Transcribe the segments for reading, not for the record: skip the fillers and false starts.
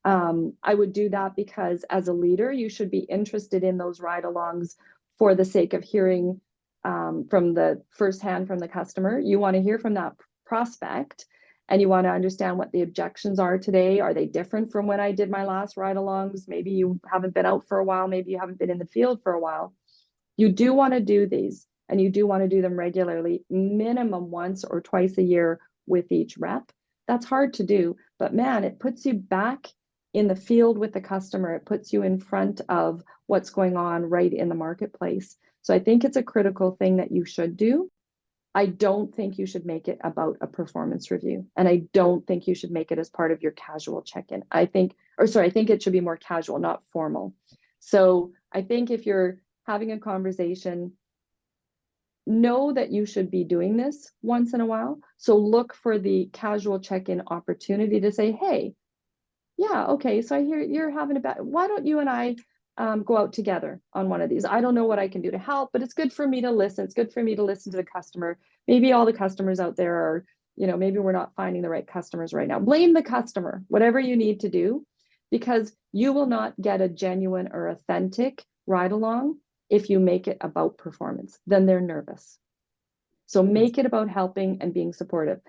I would do that because as a leader, you should be interested in those ride-alongs for the sake of hearing from the firsthand from the customer. You want to hear from that prospect and you want to understand what the objections are today. Are they different from when I did my last ride-alongs? Maybe you haven't been out for a while. Maybe you haven't been in the field for a while. You do want to do these and you do want to do them regularly, minimum once or twice a year with each rep. That's hard to do, but man, it puts you back in the field with the customer. It puts you in front of what's going on right in the marketplace. So I think it's a critical thing that you should do. I don't think you should make it about a performance review. And I don't think you should make it as part of your casual check-in. I think it should be more casual, not formal. So I think if you're having a conversation, know that you should be doing this once in a while. So look for the casual check-in opportunity to say, hey, yeah, okay, so I hear you're having a bad, why don't you and I go out together on one of these? I don't know what I can do to help, but it's good for me to listen. It's good for me to listen to the customer. Maybe all the customers out there are, maybe we're not finding the right customers right now. Blame the customer, whatever you need to do, because you will not get a genuine or authentic ride along if you make it about performance. Then they're nervous. So make it about helping and being supportive.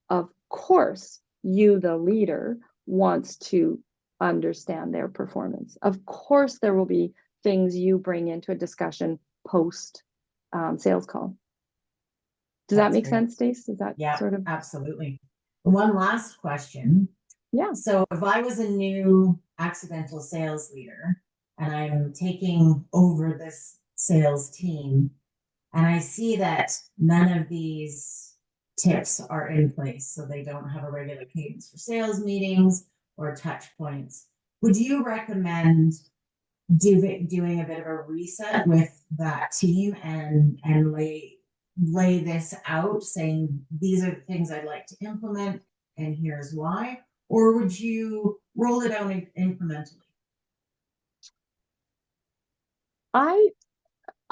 Of course, you, the leader, wants to understand their performance. Of course, there will be things you bring into a discussion post sales call. Does that make sense, Stace? Is that sort of? Absolutely. One last question. Yeah. So if I was a new accidental sales leader and I'm taking over this sales team and I see that none of these tips are in place, so they don't have a regular cadence for sales meetings or touch points, would you recommend doing a bit of a reset with that team and lay this out, saying these are the things I'd like to implement and here's why? Or would you roll it out incrementally?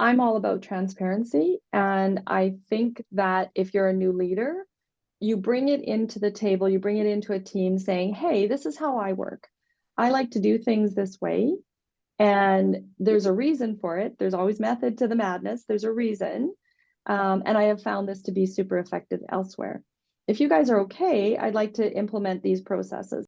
I'm all about transparency. And I think that if you're a new leader, you bring it into the table, you bring it into a team saying, hey, this is how I work. I like to do things this way. And there's a reason for it. There's always method to the madness. There's a reason. And I have found this to be super effective elsewhere. If you guys are okay, I'd like to implement these processes.